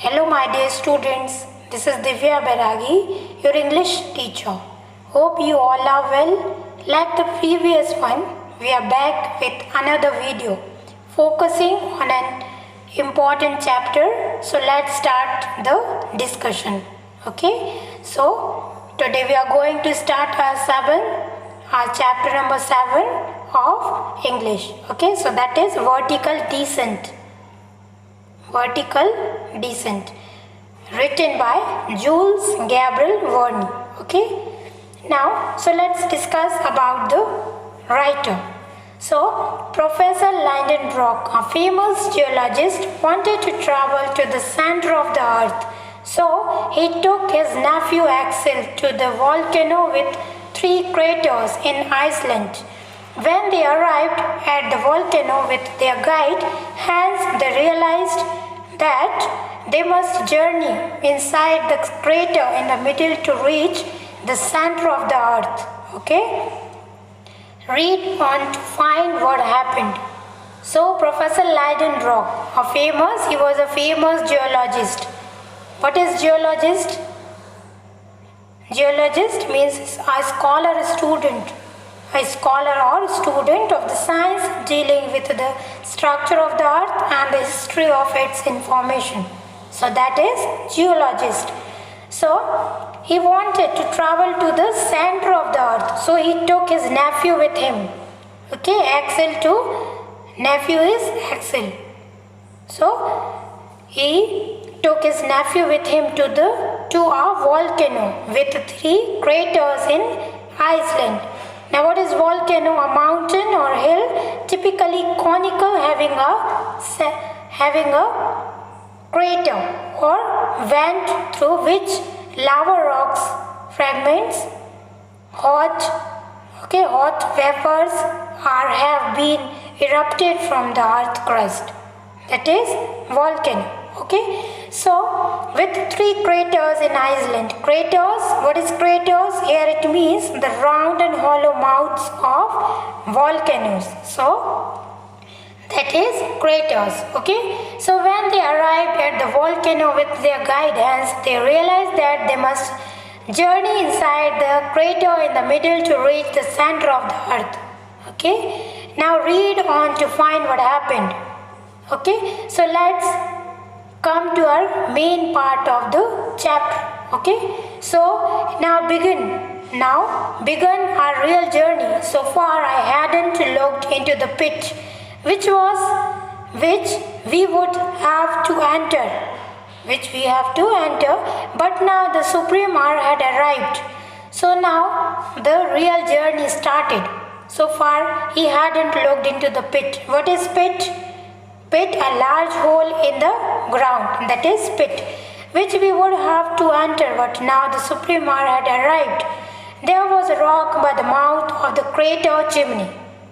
Hello my dear students, this is Divya Beragi, your English teacher. Hope you all are well. Like the previous one, we are back with another video focusing on an important chapter. So let's start the discussion. Okay, so today we are going to start our chapter number 7 of English. Okay, so that is vertical descent. Vertical Descent, written by Jules Gabriel Verne. Okay, now so let's discuss about the writer. So Professor Lidenbrock, a famous geologist, wanted to travel to the center of the earth. So he took his nephew Axel to the volcano with 3 craters in Iceland. When they arrived at the volcano with their guide Hans, they realized that they must journey inside the crater in the middle to reach the center of the earth. Okay? Read on to find what happened. So Professor Lidenbrock, he was a famous geologist. What is geologist? Geologist means a scholar, a student or student of the science dealing with the structure of the earth and the history of its information. So that is geologist. So he wanted to travel to the center of the earth. So he took his nephew with him. Okay, nephew is Axel. So he took his nephew with him to a volcano with 3 craters in Iceland. Now what is volcano? A mountain or hill, typically conical, having a crater or vent through which lava rocks, fragments, hot vapors have been erupted from the earth crust. That is volcano. Okay, so with 3 craters in Iceland. Craters, what is craters? Here it means the round and hollow mouths of volcanoes. So that is craters. Okay, so when they arrived at the volcano with their guidance, they realized that they must journey inside the crater in the middle to reach the center of the earth. Okay, now read on to find what happened. Okay, so let's come to our main part of the chapter. Okay, so now begun our real journey. So far I hadn't looked into the pit which we would have to enter, but now the supreme hour had arrived. So now the real journey started. So far he hadn't looked into the pit. What is pit? Pit, a large hole in the ground, that is pit, which we would have to enter, but now the supreme hour had arrived. There was a rock by the mouth of the crater chimney.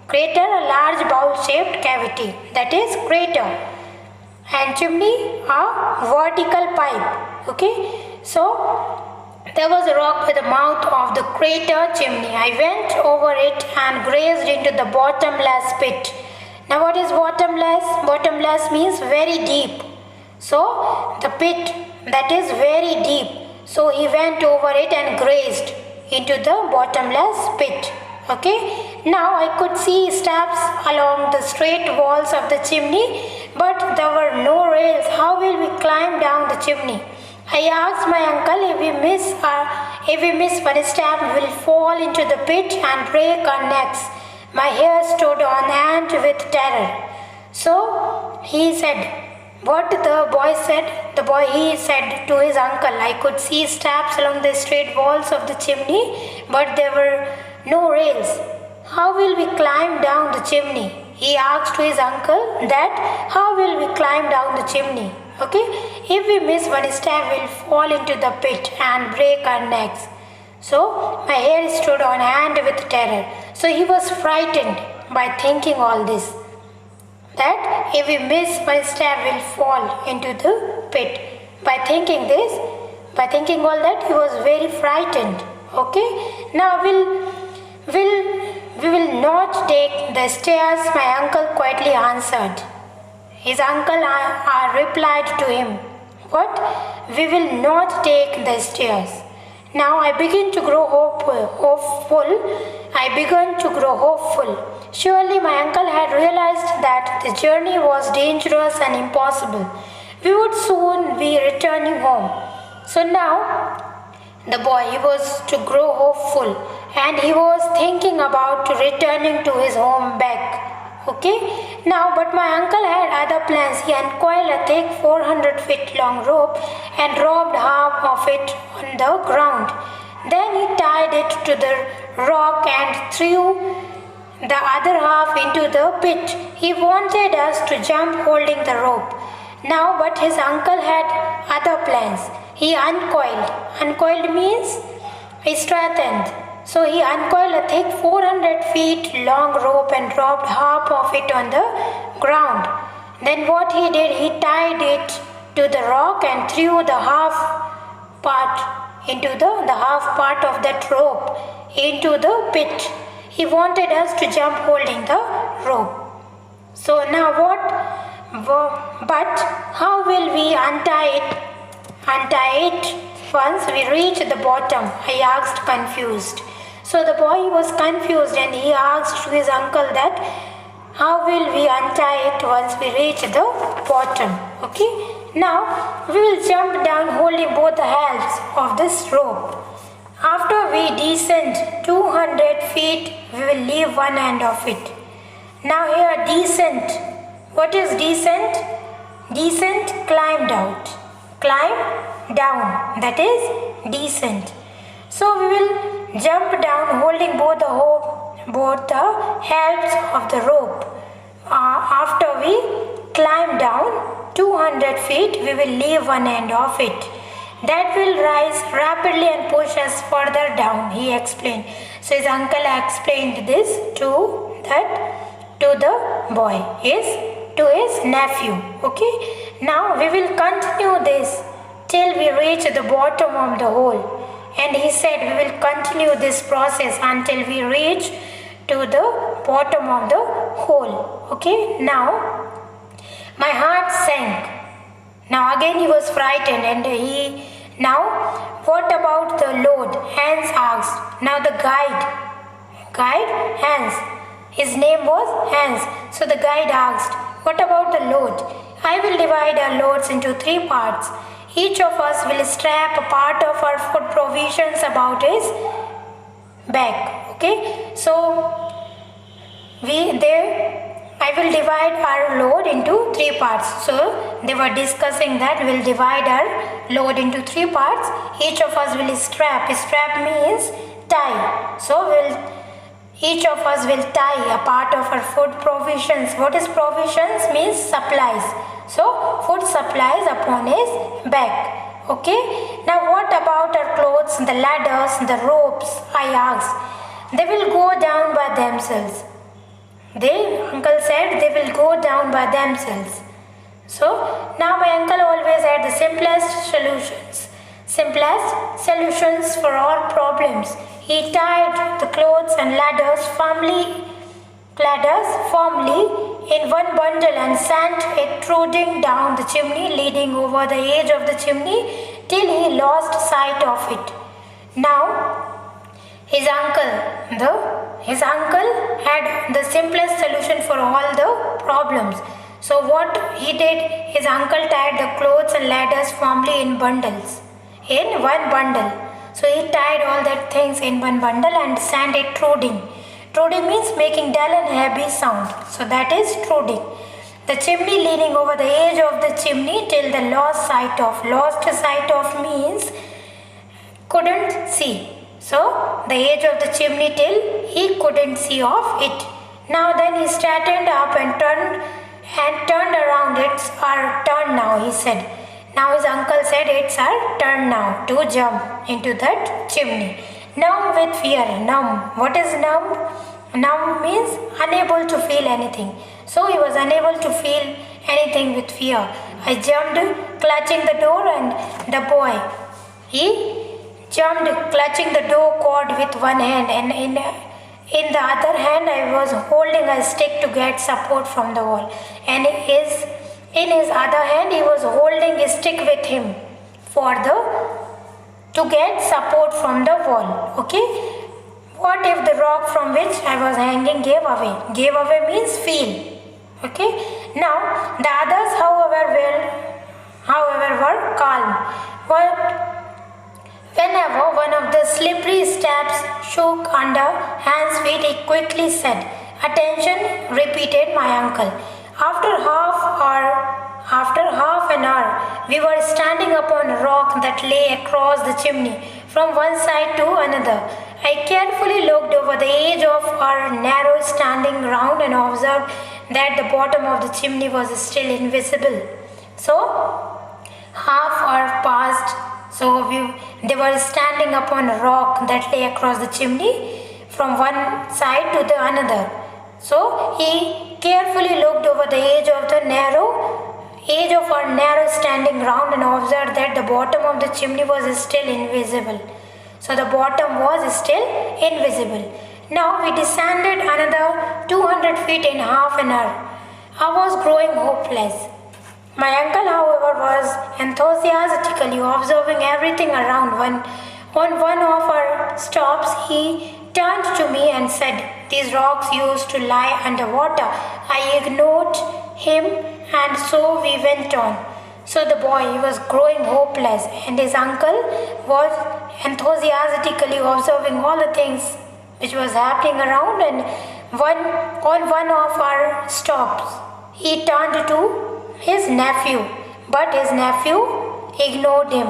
Crater, a large bowl-shaped cavity, that is crater, and chimney, a vertical pipe. Okay, so there was a rock by the mouth of the crater chimney. I went over it and grazed into the bottomless pit. Now what is bottomless? Bottomless means very deep. So the pit, that is very deep. So he went over it and grazed into the bottomless pit. Okay. Now I could see steps along the straight walls of the chimney, but there were no rails. How will we climb down the chimney? I asked my uncle, if we miss one step, we will fall into the pit and break our necks. My hair stood on end with terror. So he said, what the boy said? He said to his uncle, I could see steps along the straight walls of the chimney, but there were no rails. How will we climb down the chimney? He asked to his uncle that, how will we climb down the chimney? Okay, if we miss one step, we will fall into the pit and break our necks. So my hair stood on end with terror. So he was frightened by thinking all this, that if we miss one step, we will fall into the pit. By thinking all that, he was very frightened. Okay, now we will not take the stairs, my uncle quietly answered. His uncle replied to him, What? We will not take the stairs. Now I begin to grow hopeful. I began to grow hopeful. Surely my uncle had realized that the journey was dangerous and impossible. We would soon be returning home. So now the boy was to grow hopeful and he was thinking about returning to his home back. Okay, now but my uncle had other plans. He uncoiled a thick 400 feet long rope and dropped half of it on the ground. Then he tied it to the rock and threw the other half into the pit. He wanted us to jump holding the rope. Now but his uncle had other plans. He uncoiled. Uncoiled means he straightened. So he uncoiled a thick 400 feet long rope and dropped half of it on the ground. Then what he did, he tied it to the rock and threw the half part into the half part of that rope into the pit. He wanted us to jump holding the rope. So now what? But how will we untie it once we reach the bottom? I asked, confused. So the boy was confused and he asked his uncle that how will we untie it once we reach the bottom? Okay. Now we will jump down holding both the halves of this rope. After we descend 200 feet, we will leave one end of it. Now here descent. What is descent? Descent, climbed out. Climb down. That is descent. So we will jump down holding both the halves of the rope. After we climb down 200 feet, we will leave one end of it. That will rise rapidly and push us further down, he explained. So his uncle explained this to the boy, to his nephew. Okay. Now we will continue this till we reach the bottom of the hole. And he said we will continue this process until we reach to the bottom of the hole. Okay. Now my heart sank. Now again he was frightened and now what about the load? Hans asked. Now the guide, Hans. His name was Hans. So the guide asked, what about the load? I will divide our loads into 3 parts. Each of us will strap a part of our food provisions about his back. Okay. So I will divide our load into 3 parts. So they were discussing that we'll divide our load into 3 parts. Each of us will strap. Strap means tie. So each of us will tie a part of our food provisions. What is provisions? Means supplies. So food supplies upon his back. Okay. Now what about our clothes, the ladders, the ropes? I asked. They will go down by themselves. Uncle said they will go down by themselves. So now my uncle always had the simplest solutions for all problems. He tied the clothes and ladders firmly in one bundle and sent it trudging down the chimney, leading over the edge of the chimney till he lost sight of it. Now his uncle had the simplest solution for all the problems. So what he did, his uncle tied the clothes and ladders firmly in one bundle. So he tied all that things in one bundle and sent it trudging. Trudging means making dull and heavy sound. So that is trudging. The chimney, leaning over the edge of the chimney till the lost sight of. Lost sight of means couldn't see. So the edge of the chimney till he couldn't see of it. Now then he straightened up and turned around. It's our turn now, he said. Now his uncle said, it's our turn now to jump into that chimney. Numb with fear. Numb. What is numb? Numb means unable to feel anything. So he was unable to feel anything with fear. I jumped, clutching the door, and the boy, he jumped, clutching the door cord with one hand, and in the other hand I was holding a stick to get support from the wall. And in his other hand he was holding a stick with him to get support from the wall. Okay. What if the rock from which I was hanging gave away? Gave away means fell. Okay. Now the others, however, were calm. Whenever one of the slippery steps shook under Hans' feet, he quickly said, "Attention," repeated my uncle. After half an hour, we were standing upon a rock that lay across the chimney from one side to another. I carefully looked over the edge of our narrow standing ground and observed that the bottom of the chimney was still invisible. So, half hour passed. They were standing upon a rock that lay across the chimney from one side to the another. So he carefully looked over the edge of our narrow standing ground and observed that the bottom of the chimney was still invisible. So the bottom was still invisible. Now we descended another 200 feet in half an hour. I was growing hopeless. My uncle, however, was enthusiastically observing everything around. On one of our stops, he turned to me and said, "These rocks used to lie underwater." I ignored him, and so we went on. So the boy was growing hopeless, and his uncle was enthusiastically observing all the things which was happening around. And on one of our stops, he turned to his nephew, but his nephew ignored him.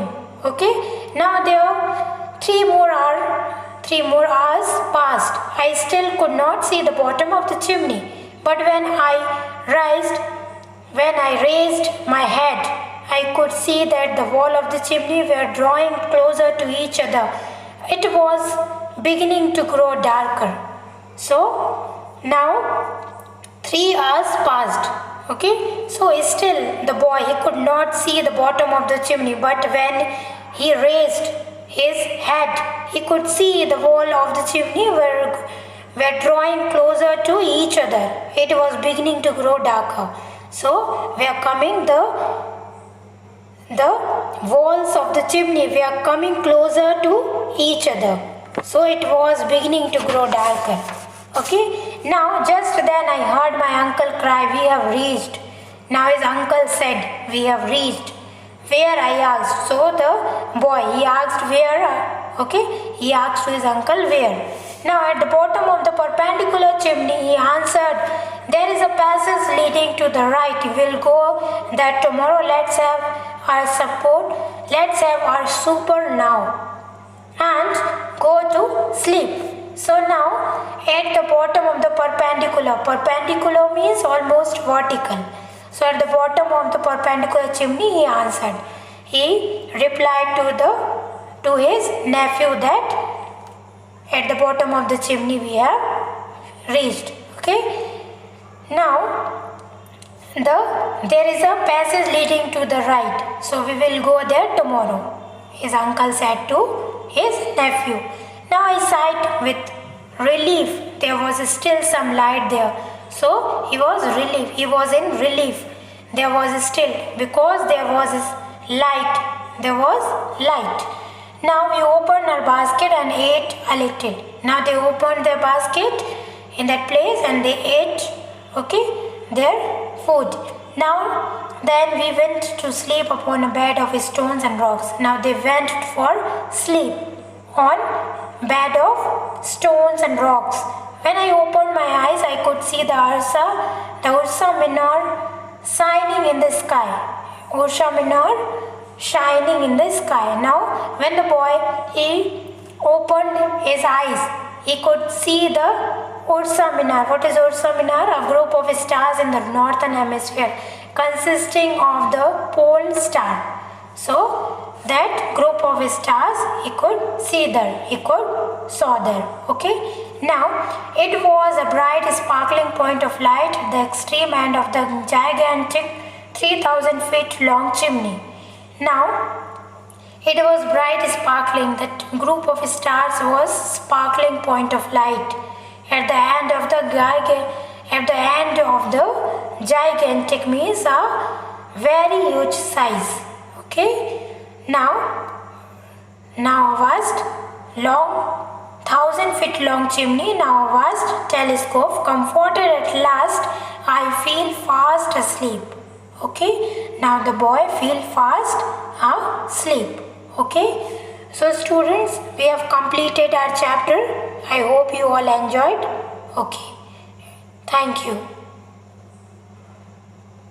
Okay. Now there three more hours passed. I still could not see the bottom of the chimney, but when I raised my head, I could see that the wall of the chimney were drawing closer to each other. It was beginning to grow darker. So now 3 hours passed. Okay. So still the boy, he could not see the bottom of the chimney, but when he raised his head, he could see the wall of the chimney were drawing closer to each other. It was beginning to grow darker. So we are coming the walls of the chimney were coming closer to each other. So it was beginning to grow darker. Okay. Now just then I heard my uncle cry, "We have reached." Now his uncle said, "We have reached." "Where?" I asked. So the boy, he asked where. Okay. He asked to his uncle where. Now at the bottom of the perpendicular chimney, he answered, "There is a passage leading to the right. We'll go there tomorrow. Let's have our supper now and go to sleep." So now at the bottom of the perpendicular means almost vertical. So at the bottom of the perpendicular chimney, he answered. He replied to his nephew that at the bottom of the chimney we have reached. Okay. Now there is a passage leading to the right. So we will go there tomorrow, his uncle said to his nephew. Now I sighed with relief. There was still some light there. So he was in relief. There was still, because there was light. Now we opened our basket and ate a little. Now they opened their basket in that place and they ate, their food. Now then we went to sleep upon a bed of stones and rocks. Now they went for sleep on bed of stones and rocks. When I opened my eyes, I could see the Ursa Minor shining in the sky. Now, when the boy opened his eyes, he could see the Ursa Minor. What is Ursa Minor? A group of stars in the northern hemisphere, consisting of the pole star. So that group of stars he could saw there. Okay. Now it was a bright sparkling point of light at the extreme end of the gigantic 3,000 feet long chimney. Now it was bright sparkling. That group of stars was sparkling point of light at the end of the gigantic means a very huge size. Okay. Now a vast long 1,000 feet long chimney, now a vast telescope, comforted at last, I feel fast asleep. Okay, now the boy feel fast asleep. Okay, so students, we have completed our chapter. I hope you all enjoyed. Okay, thank you.